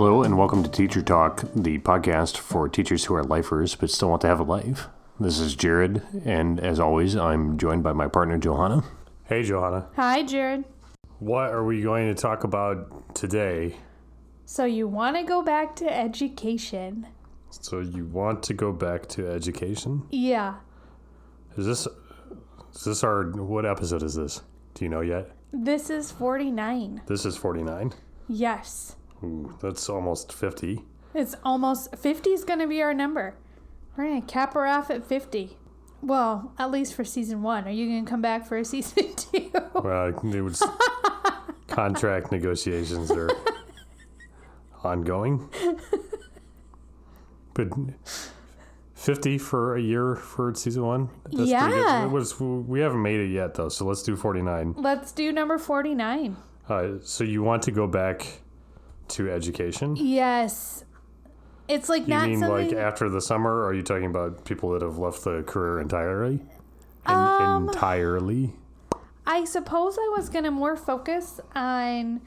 Hello and welcome to Teacher Talk, the podcast for teachers who are lifers but still want to have a life. This is Jared, and as always, I'm joined by my partner, Johanna. Hey, Johanna. Hi, Jared. What are we going to talk about today? So you want to go back to education? So you want to go back to education? Yeah. Is this our, what episode is this? Do you know yet? This is 49. This is 49? Yes. Ooh, that's almost 50. It's almost, 50 is going to be our number. We're going to cap her off at 50. Well, at least for season 1. Are you going to come back for a season 2? Well, it was contract negotiations are ongoing. But 50 for a year for season 1? That's yeah. pretty good. We haven't made it yet, though, so let's do 49. Let's do number 49. So you want to go back to education? Yes. It's like not something... something... You mean like after the summer, or are you talking about people that have left the career entirely? Entirely? I suppose I was going to more focus on...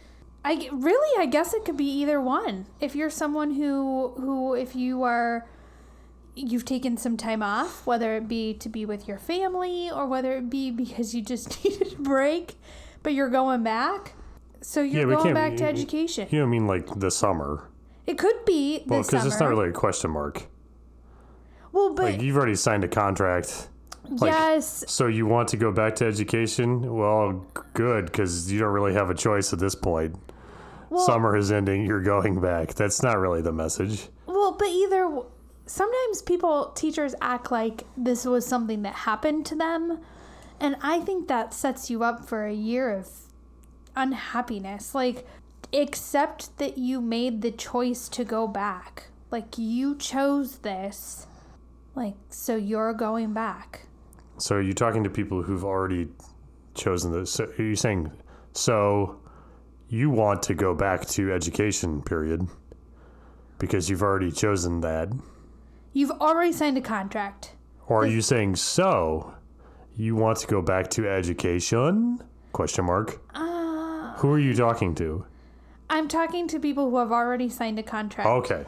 I guess it could be either one. If you're someone who if you've taken some time off, whether it be to be with your family or whether it be because you just needed a break, but you're going back. So you're going back to education. You don't mean like the summer? It could be the summer. Well, because it's not really a question mark. Well, but... Like, you've already signed a contract. Yes. So you want to go back to education? Well, good, because you don't really have a choice at this point. Well, summer is ending, you're going back. That's not really the message. Well, but sometimes teachers act like this was something that happened to them. And I think that sets you up for a year of unhappiness. Like, accept that you made the choice to go back. Like, you chose this. Like, so you're going back. So are you talking to people who've already chosen this? So are you saying, so you want to go back to education, period, because you've already chosen that? You've already signed a contract. Or are you saying, so you want to go back to education? Question mark. Who are you talking to? I'm talking to people who have already signed a contract. Okay.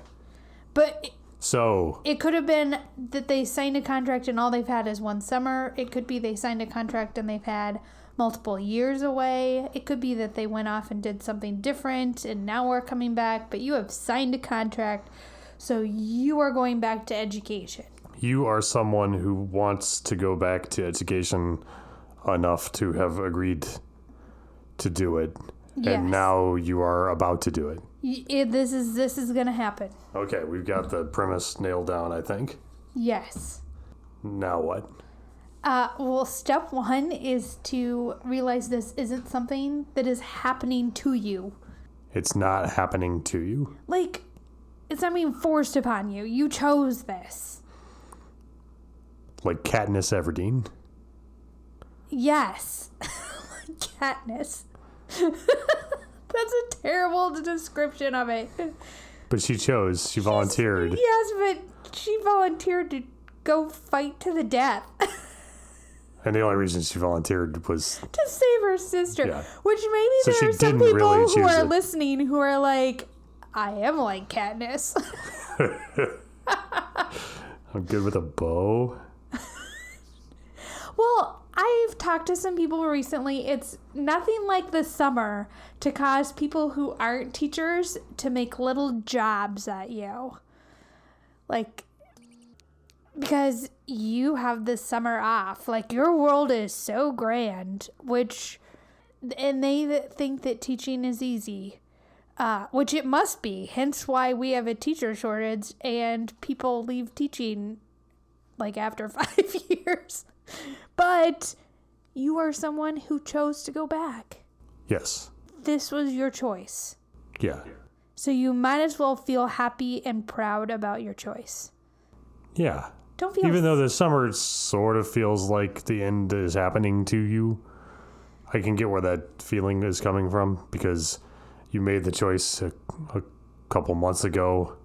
But so it could have been that they signed a contract and all they've had is one summer. It could be they signed a contract and they've had multiple years away. It could be that they went off and did something different and now we're coming back. But you have signed a contract, so you are going back to education. You are someone who wants to go back to education enough to have agreed to do it. Yes. And now you are about to do it. This is going to happen. Okay, we've got the premise nailed down, I think. Yes. Now what? Well, step 1 is to realize this isn't something that is happening to you. It's not happening to you? Like, it's not being forced upon you. You chose this. Like Katniss Everdeen? Yes. Katniss. That's a terrible description of it. But she chose. She volunteered. Yes, but she volunteered to go fight to the death. And the only reason she volunteered was... to save her sister. Yeah. Which maybe so there are some people who are listening who are like, I am like Katniss. I'm good with a bow. Well, I've talked to some people recently. It's nothing like the summer to cause people who aren't teachers to make little jobs at you. Like, because you have the summer off. Like, your world is so grand, and they think that teaching is easy, which it must be. Hence why we have a teacher shortage and people leave teaching like after 5 years. But you are someone who chose to go back. Yes. This was your choice. Yeah. So you might as well feel happy and proud about your choice. Yeah. Don't feel... Even though the summer sort of feels like the end is happening to you, I can get where that feeling is coming from, because you made the choice a couple months ago,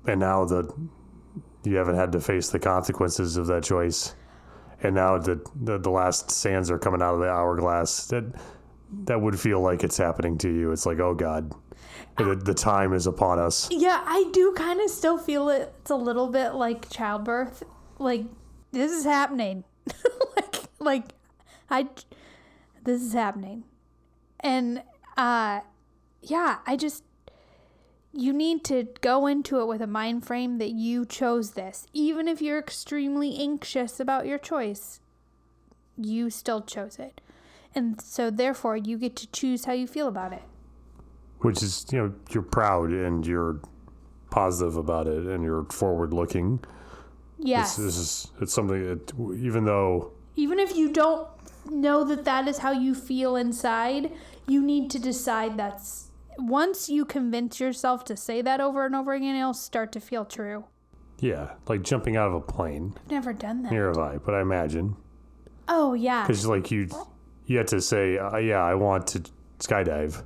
and now you haven't had to face the consequences of that choice. And now the last sands are coming out of the hourglass. That would feel like it's happening to you. It's like, oh God. The time is upon us. Yeah, I do kind of still feel it's a little bit like childbirth. Like, this is happening. This is happening. And, you need to go into it with a mind frame that you chose this. Even if you're extremely anxious about your choice, you still chose it. And so, therefore, you get to choose how you feel about it. Which is, you're proud and you're positive about it and you're forward looking. Yes. It's something that, even if you don't know that is how you feel inside, you need to decide once you convince yourself to say that over and over again, it'll start to feel true. Yeah, like jumping out of a plane. I've never done that. Neither have I, but I imagine. Oh, yeah. Because, you have to say, I want to skydive.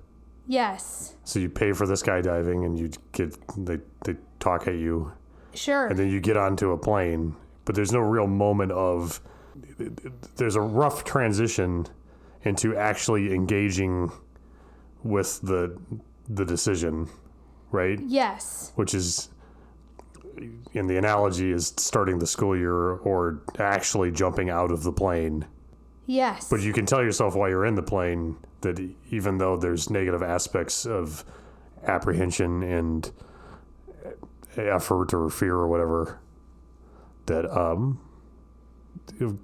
Yes. So you pay for the skydiving and they talk at you. Sure. And then you get onto a plane, but there's no real moment there's a rough transition into actually engaging with the decision, right? Yes. Which is, in the analogy, is starting the school year or actually jumping out of the plane. Yes. But you can tell yourself while you're in the plane that even though there's negative aspects of apprehension and effort or fear or whatever, that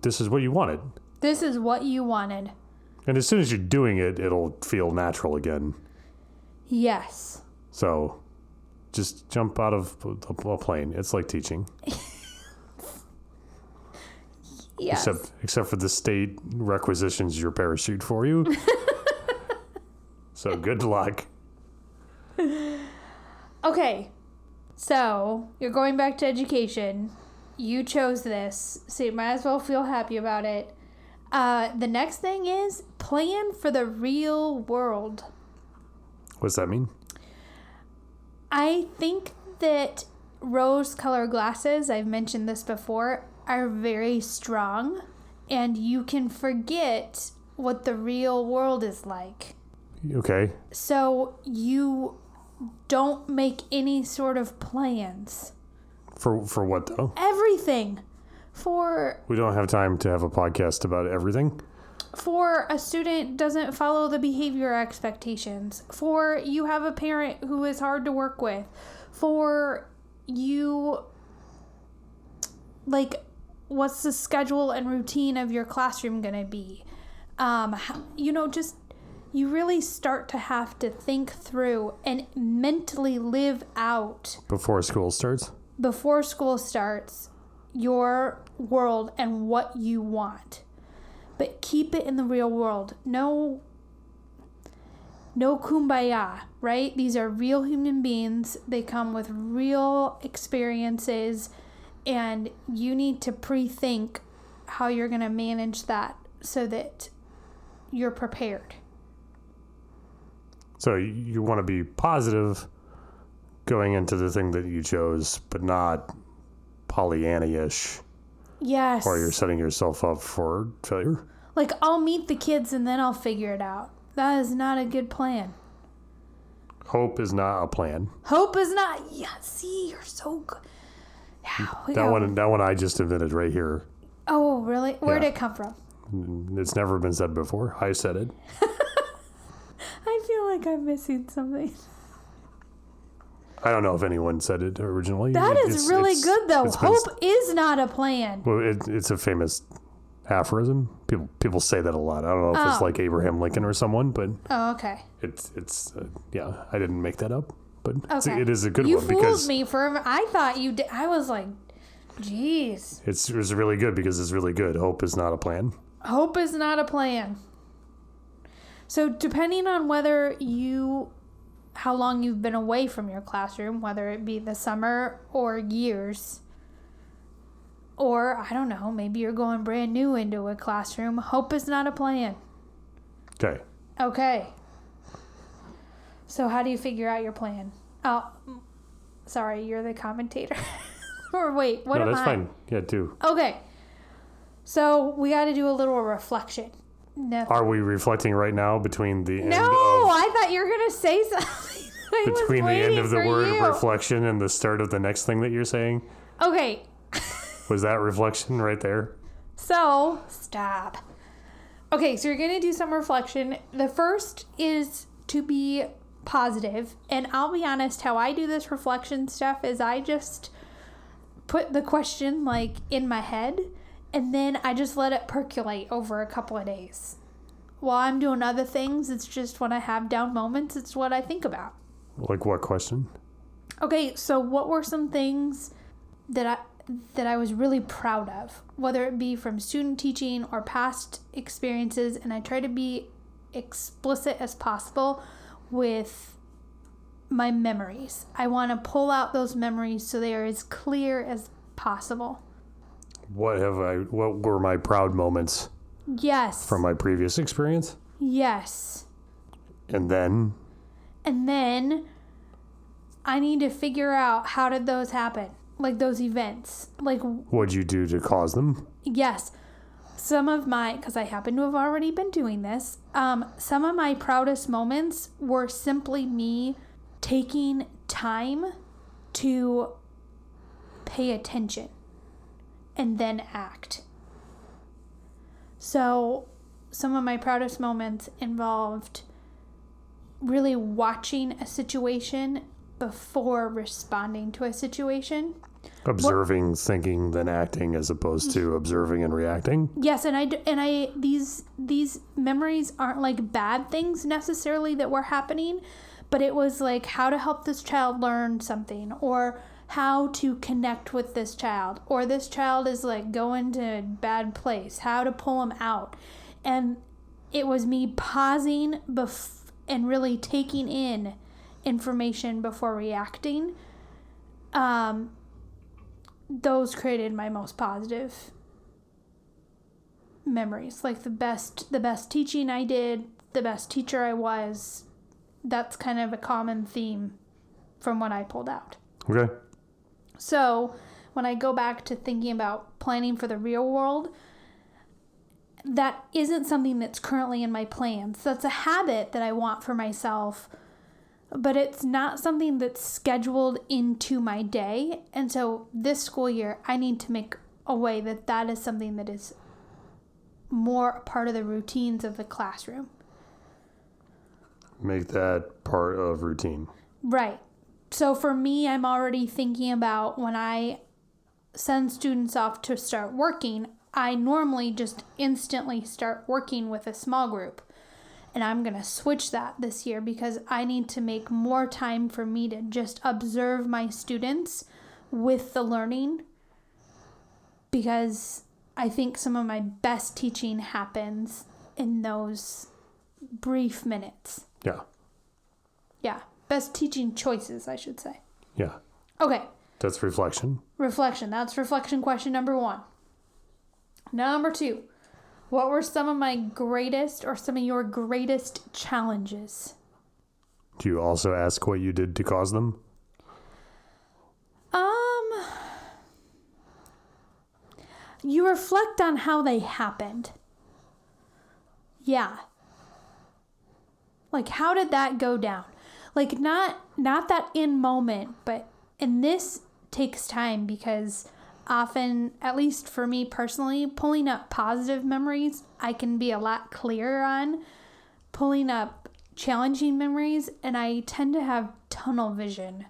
this is what you wanted. This is what you wanted. And as soon as you're doing it, it'll feel natural again. Yes. So just jump out of a plane. It's like teaching. Yes. Except for the state requisitions your parachute for you. So good luck. Okay. So you're going back to education. You chose this, so you might as well feel happy about it. The next thing is plan for the real world. What's that mean? I think that rose-colored glasses, I've mentioned this before, are very strong, and you can forget what the real world is like. Okay. So you don't make any sort of plans. For what, though? Everything. We don't have time to have a podcast about everything. For a student doesn't follow the behavior expectations. For you have a parent who is hard to work with. For you, what's the schedule and routine of your classroom going to be? You really start to have to think through and mentally live out. Before school starts, your world and what you want. But keep it in the real world. No kumbaya, right? These are real human beings. They come with real experiences, and you need to pre-think how you're going to manage that so that you're prepared. So you want to be positive going into the thing that you chose, but not Pollyanna-ish. Yes. Or you're setting yourself up for failure. I'll meet the kids and then I'll figure it out. That is not a good plan. Hope is not a plan. Hope is not. Yeah, see, you're so good. Yeah, that one I just invented right here. Oh, really? Where did it come from? It's never been said before. I said it. I feel like I'm missing something. I don't know if anyone said it originally. That is really good, though. Hope is not a plan. Well, it's a famous aphorism. People say that a lot. I don't know if it's like Abraham Lincoln or someone, but oh, okay. It's I didn't make that up, but okay. It is a good you one fooled because me for. I thought you did. I was like, jeez. It's really good because it's really good. Hope is not a plan. Hope is not a plan. So depending on how long you've been away from your classroom, whether it be the summer or years, or I don't know, maybe you're going brand new into a classroom, hope is not a plan. Okay. So how do you figure out your plan? Oh, sorry, you're the commentator. Or wait, what am I? No, that's fine. Yeah, do. Okay. So we got to do a little reflection. No. Are we reflecting right now between the end No, of... I thought you were going to say something. between the end of the word reflection and the start of the next thing that you're saying. Okay. Was that reflection right there? So, stop. Okay, so you're going to do some reflection. The first is to be positive. And I'll be honest, how I do this reflection stuff is I just put the question like in my head and then I just let it percolate over a couple of days. While I'm doing other things, it's just when I have down moments, it's what I think about. Like what question? Okay, so what were some things that I was really proud of, whether it be from student teaching or past experiences, and I try to be explicit as possible with my memories. I want to pull out those memories so they are as clear as possible. What were my proud moments? Yes. From my previous experience? Yes. And then I need to figure out how did those happen? Like those events. Like what'd you do to cause them? Yes. Because I happen to have already been doing this, some of my proudest moments were simply me taking time to pay attention and then act. So some of my proudest moments involved really watching a situation before responding to a situation. Observing, thinking, then acting, as opposed to observing and reacting. Yes, and these memories aren't like bad things necessarily that were happening, but it was like how to help this child learn something, or how to connect with this child, or this child is like going to a bad place, how to pull them out. And it was me pausing and really taking in information before reacting. Those created my most positive memories. Like the best teaching I did, the best teacher I was. That's kind of a common theme from what I pulled out. Okay. So when I go back to thinking about planning for the real world, that isn't something that's currently in my plans. That's a habit that I want for myself, but it's not something that's scheduled into my day. And so this school year, I need to make a way that is something that is more part of the routines of the classroom. Make that part of routine. Right. So for me, I'm already thinking about when I send students off to start working, I normally just instantly start working with a small group. And I'm going to switch that this year because I need to make more time for me to just observe my students with the learning, because I think some of my best teaching happens in those brief minutes. Yeah. Yeah. Best teaching choices, I should say. Yeah. Okay. That's reflection. Reflection. That's reflection question number 1. Number 2. What were some of my greatest or some of your greatest challenges? Do you also ask what you did to cause them? You reflect on how they happened. Yeah. Like, how did that go down? Like, not that in moment, and this takes time because often, at least for me personally, pulling up positive memories, I can be a lot clearer on. Pulling up challenging memories, and I tend to have tunnel vision.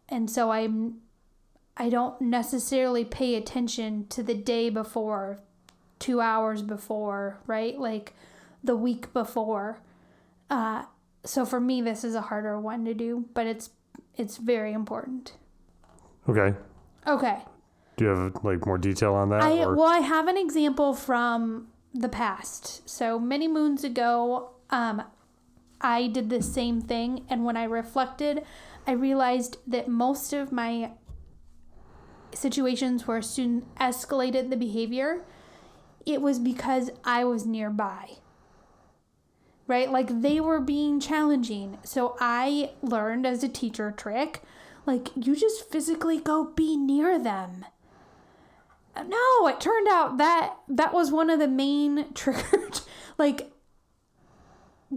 And so I don't necessarily pay attention to the day before, 2 hours before, right? Like the week before. So for me, this is a harder one to do, but it's very important. Okay. Okay. Do you have like more detail on that? I have an example from the past. So many moons ago, I did the same thing, and when I reflected, I realized that most of my situations where a student escalated the behavior, it was because I was nearby. Right? Like they were being challenging. So I learned as a teacher trick, like you just physically go be near them. No, it turned out that was one of the main triggers. Like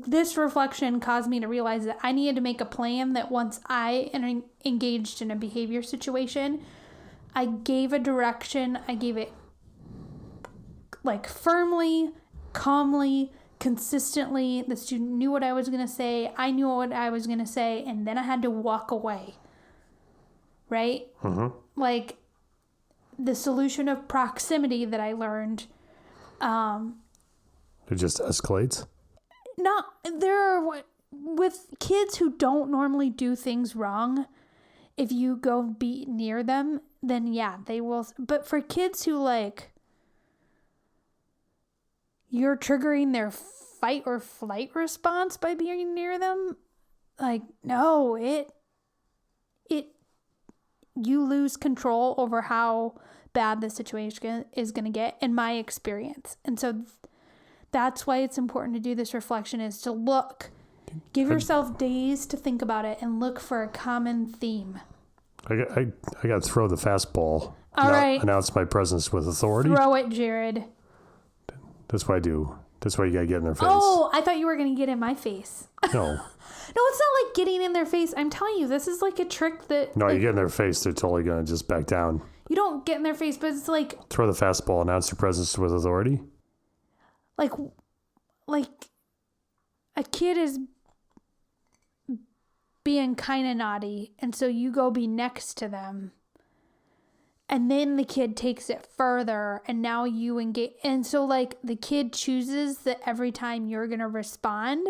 this reflection caused me to realize that I needed to make a plan that once I engaged in a behavior situation, I gave a direction. I gave it like firmly, calmly, consistently. The student knew what I was going to say. I knew what I was going to say. And then I had to walk away. Right? Mm-hmm. Like the solution of proximity that I learned. It just escalates? With kids who don't normally do things wrong, if you go be near them, then yeah, they will. But for kids who like, you're triggering their fight or flight response by being near them, like, no, you lose control over how bad the situation is going to get, in my experience. And so that's why it's important to do this reflection, is to give yourself days to think about it and look for a common theme. I got to throw the fastball. All right. Announce my presence with authority. Throw it, Jared. That's what I do. That's why you got to get in their face. Oh, I thought you were going to get in my face. No. No, it's not like getting in their face. I'm telling you, this is like a trick that... No, like, you get in their face, they're totally going to just back down. You don't get in their face, but it's like... Throw the fastball, announce your presence with authority. Like a kid is being kind of naughty, and so you go be next to them. And then the kid takes it further, and now you engage. And so, like, the kid chooses that every time you're going to respond,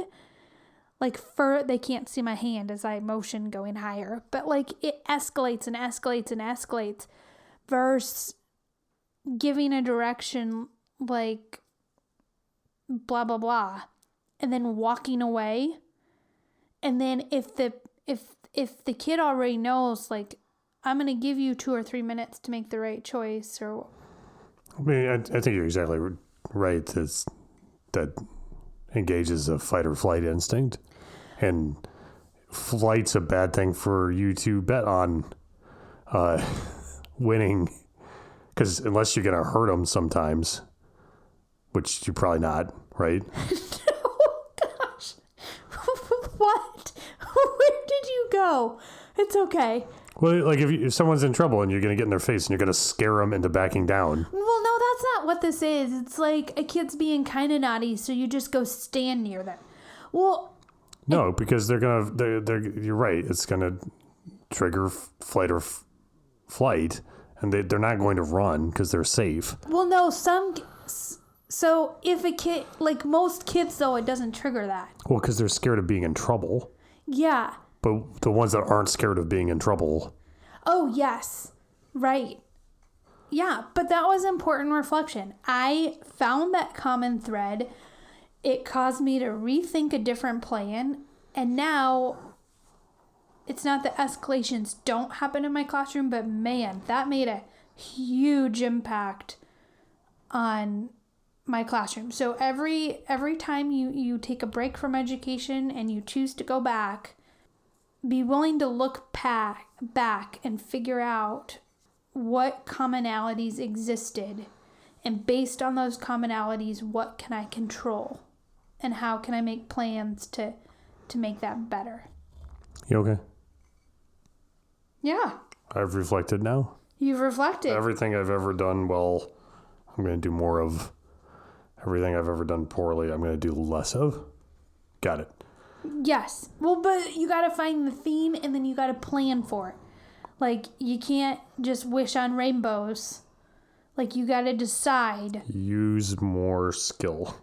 like, they can't see my hand as I motion going higher, but, like, it escalates and escalates and escalates versus giving a direction, like, blah, blah, blah, and then walking away. And then if the kid already knows, like, I'm going to give you 2 or 3 minutes to make the right choice. Or, I mean, I think you're exactly right. That engages a fight or flight instinct. And flight's a bad thing for you to bet on winning. Because unless you're going to hurt them sometimes, which you're probably not, right? Oh, gosh. What? Where did you go? It's okay. Well, like if someone's in trouble and you're going to get in their face and you're going to scare them into backing down. Well, no, that's not what this is. It's like a kid's being kind of naughty, so you just go stand near them. Well, no, because they're you're right. It's going to trigger flight or flight, and they're not going to run because they're safe. Well, no, so if a kid, like most kids, though, it doesn't trigger that. Well, because they're scared of being in trouble. Yeah. But the ones that aren't scared of being in trouble. Oh, yes. Right. Yeah, but that was important reflection. I found that common thread. It caused me to rethink a different plan. And now it's not that escalations don't happen in my classroom, but man, that made a huge impact on my classroom. So every time you take a break from education and you choose to go back, be willing to look back and figure out what commonalities existed. And based on those commonalities, what can I control? And how can I make plans to make that better? You okay? Yeah. I've reflected now. You've reflected. Everything I've ever done well, I'm going to do more of. Everything I've ever done poorly, I'm going to do less of. Got it. Yes. Well, but you got to find the theme and then you got to plan for it. Like, you can't just wish on rainbows. Like, you got to decide. Use more skill.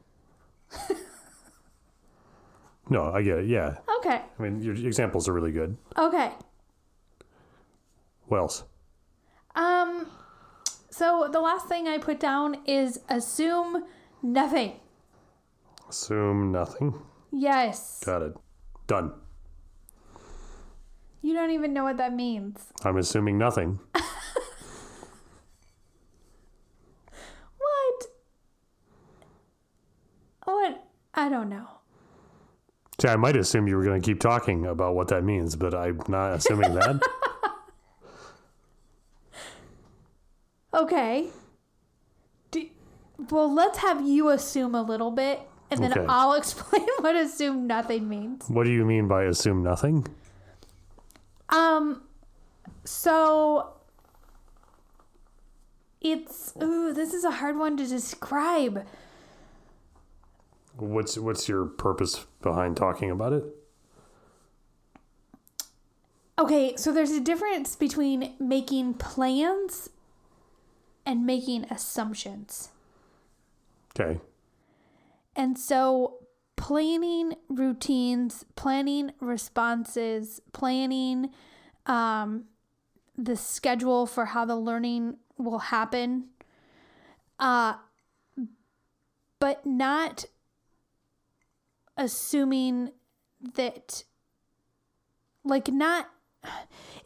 No, I get it. Yeah. Okay. I mean, your examples are really good. Okay. What else? So the last thing I put down is assume nothing. Assume nothing. Yes. Got it. Done. You don't even know what that means. I'm assuming nothing. What? I don't know. See, I might assume you were going to keep talking about what that means, but I'm not assuming that. Okay. Well, let's have you assume a little bit, And then Okay. I'll explain what assume nothing means. What do you mean by assume nothing? So this is a hard one to describe. What's your purpose behind talking about it? Okay, so there's a difference between making plans and making assumptions. Okay. And so planning routines, planning responses, planning the schedule for how the learning will happen, but not assuming that,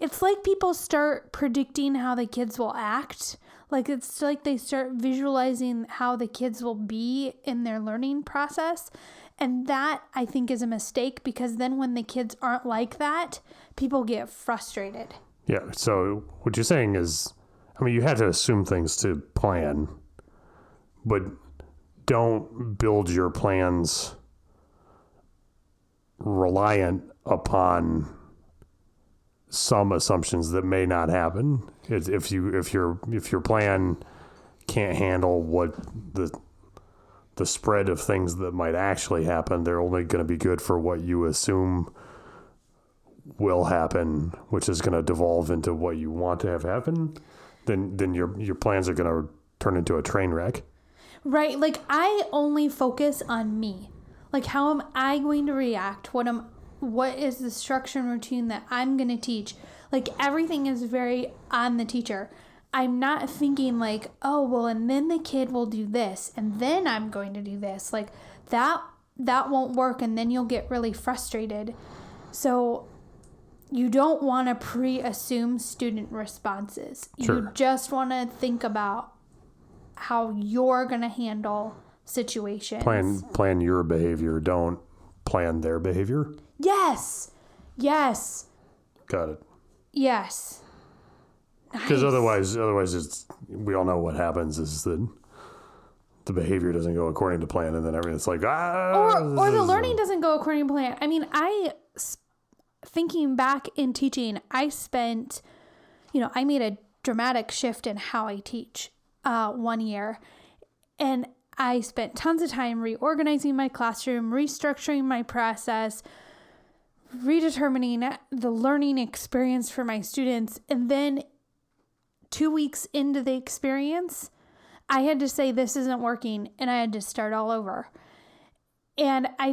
it's like people start predicting how the kids will act. Like, it's like they start visualizing how the kids will be in their learning process. And that, I think, is a mistake, because then when the kids aren't like that, people get frustrated. Yeah. So what you're saying is, you had to assume things to plan, but don't build your plans reliant upon some assumptions that may not happen. If your plan can't handle what the spread of things that might actually happen, they're only going to be good for what you assume will happen, which is going to devolve into what you want to have happen. Then your plans are going to turn into a train wreck. Right. Like, I only focus on me. Like, how am I going to react? What is the structure and routine that I'm going to teach? Like, everything is very on the teacher. I'm not thinking like, oh, well, and then the kid will do this, and then I'm going to do this. Like, that won't work, and then you'll get really frustrated. So you don't want to pre-assume student responses. Sure. You just want to think about how you're going to handle situations. Plan your behavior. Don't plan their behavior. Yes. Got it. Yes. Because Nice. otherwise, we all know what happens is that the behavior doesn't go according to plan, and then everything's like, Or the learning doesn't go according to plan. I mean, thinking back in teaching, I made a dramatic shift in how I teach 1 year. And I spent tons of time reorganizing my classroom, restructuring my process, redetermining the learning experience for my students. And then 2 weeks into the experience, I had to say, this isn't working, and I had to start all over. And I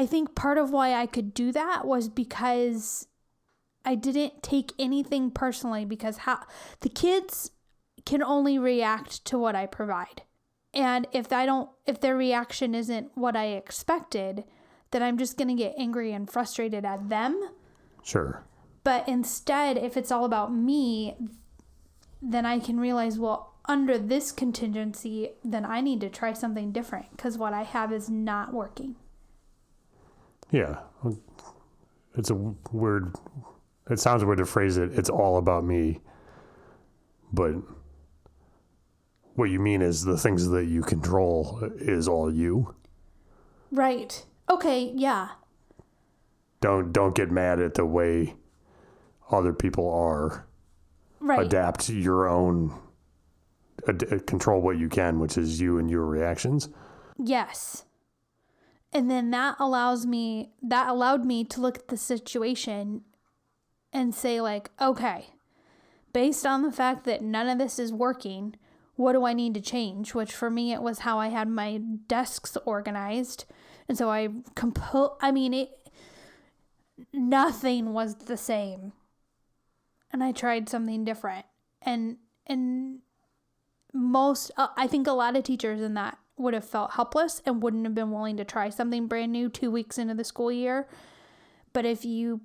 think part of why I could do that was because I didn't take anything personally, because the kids can only react to what I provide. And if their reaction isn't what I expected, then I'm just going to get angry and frustrated at them. Sure. But instead, if it's all about me, then I can realize, well, under this contingency, then I need to try something different, because what I have is not working. Yeah. It sounds weird to phrase it. It's all about me. But what you mean is the things that you control is all you. Right. Okay, yeah. Don't get mad at the way other people are. Right. Adapt your own, control what you can, which is you and your reactions. Yes. And then that allowed me to look at the situation and say, like, okay, based on the fact that none of this is working, what do I need to change? Which for me, it was how I had my desks organized. And so nothing was the same. And I tried something different. And I think a lot of teachers in that would have felt helpless and wouldn't have been willing to try something brand new 2 weeks into the school year. But if you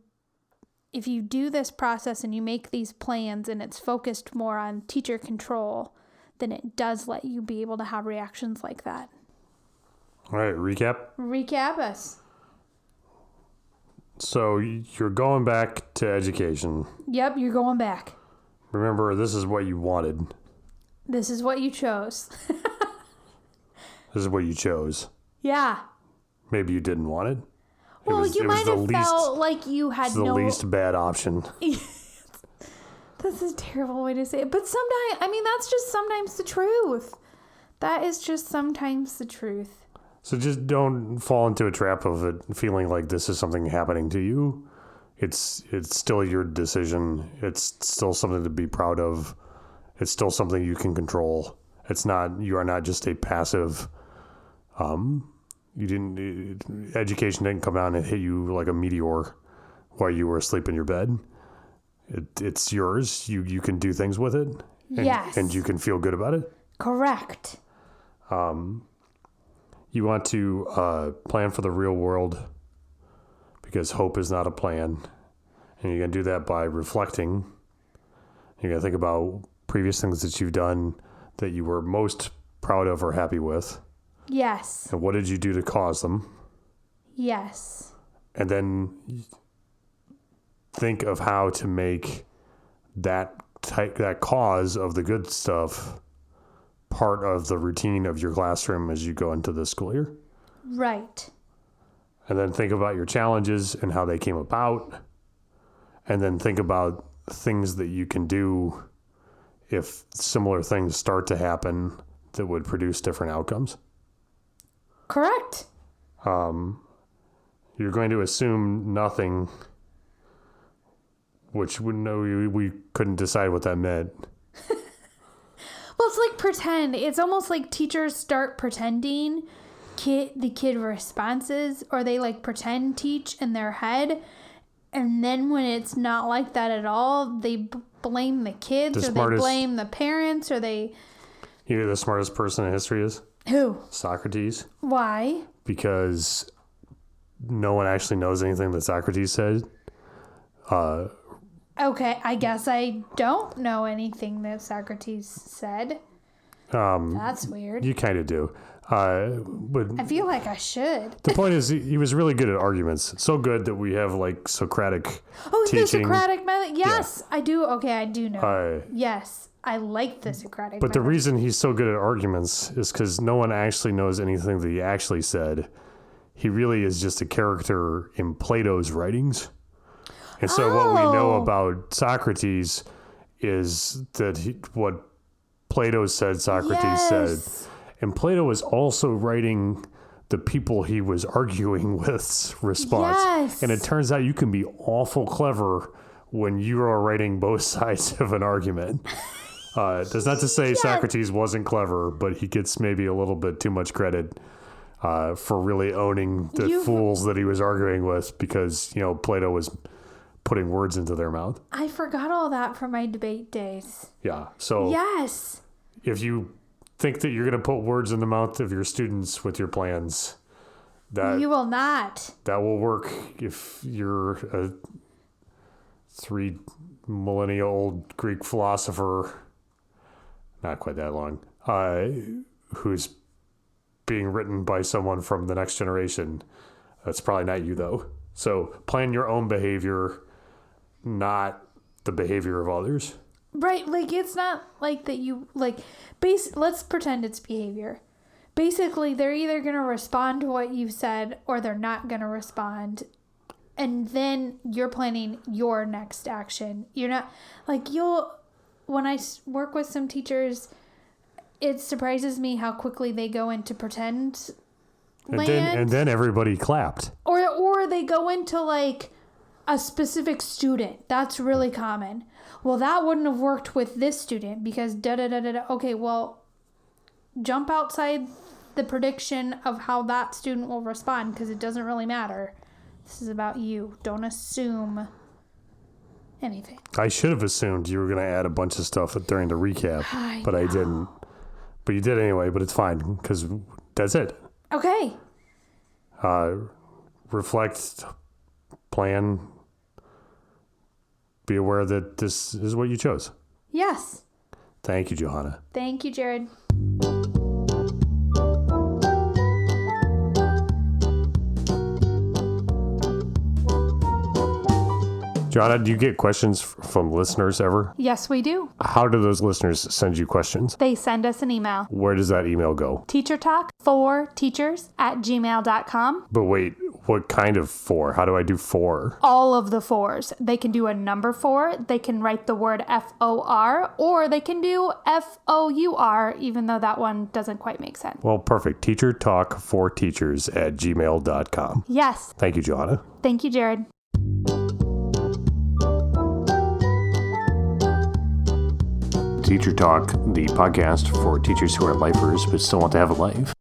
do this process and you make these plans and it's focused more on teacher control, then it does let you be able to have reactions like that. All right, recap. Recap us. So you're going back to education. Yep, you're going back. Remember, this is what you wanted. This is what you chose. This is what you chose. Yeah. Maybe you didn't want it. Well, you might have felt like you had the least bad option. This is a terrible way to say it. But sometimes, that's just sometimes the truth. That is just sometimes the truth. So just don't fall into a trap of it feeling like this is something happening to you. It's still your decision. It's still something to be proud of. It's still something you can control. You are not just a passive, education didn't come down and hit you like a meteor while you were asleep in your bed. It's yours. You can do things with it. Yes. And you can feel good about it. Correct. You want to plan for the real world because hope is not a plan. And you're going to do that by reflecting. You're going to think about previous things that you've done that you were most proud of or happy with. Yes. And what did you do to cause them? Yes. And then think of how to make that cause of the good stuff part of the routine of your classroom as you go into the school year. Right. And then think about your challenges and how they came about. And then think about things that you can do if similar things start to happen that would produce different outcomes. Correct. You're going to assume nothing, which we couldn't decide what that meant. Well, it's like pretend. It's almost like teachers start pretending the kid responses, or they like pretend teach in their head. And then when it's not like that at all, they blame the kids, or they blame the parents, or they... You know who the smartest person in history is? Who? Socrates. Why? Because no one actually knows anything that Socrates said. Okay, I guess I don't know anything that Socrates said. That's weird. You kind of do. But I feel like I should. The point is, he was really good at arguments. So good that we have like Socratic teaching. The Socratic method? Yes, yeah. I do. Okay, I do know. Yes, I like the Socratic But method. the reason he's so good at arguments is because no one actually knows anything that he actually said. He really is just a character in Plato's writings. And so what we know about Socrates is that what Plato said, Socrates said. And Plato was also writing the people he was arguing with's response. Yes. And it turns out you can be awful clever when you are writing both sides of an argument. That's not to say Socrates wasn't clever, but he gets maybe a little bit too much credit for really owning the fools that he was arguing with because, Plato was putting words into their mouth. I forgot all that from my debate days. Yeah. So yes, if you think that you're going to put words in the mouth of your students with your plans, that you will not. That will work if you're a 3 millennia old Greek philosopher, not quite that long, who's being written by someone from the next generation. That's probably not you though. So plan your own behavior, not the behavior of others. Right, like it's not like that you let's pretend it's behavior. Basically, they're either going to respond to what you said or they're not going to respond. And then you're planning your next action. You're not when I work with some teachers, it surprises me how quickly they go into pretend land. And then everybody clapped. Or they go into like a specific student. That's really common. Well, that wouldn't have worked with this student because da-da-da-da-da. Okay, well, jump outside the prediction of how that student will respond because it doesn't really matter. This is about you. Don't assume anything. I should have assumed you were going to add a bunch of stuff during the recap, but I didn't. But you did anyway, but it's fine because that's it. Okay. Reflect, plan, be aware that this is what you chose. Yes. Thank you, Johanna. Thank you, Jared. Joanna, do you get questions from listeners ever? Yes, we do. How do those listeners send you questions? They send us an email. Where does that email go? teachertalk4teachers@gmail.com. But wait, what kind of 4? How do I do 4? All of the 4s. They can do a number 4. They can write the word FOR, or they can do FOUR, even though that one doesn't quite make sense. Well, perfect. teachertalk4teachers@gmail.com. Yes. Thank you, Joanna. Thank you, Jared. Teacher Talk, the podcast for teachers who are lifers but still want to have a life.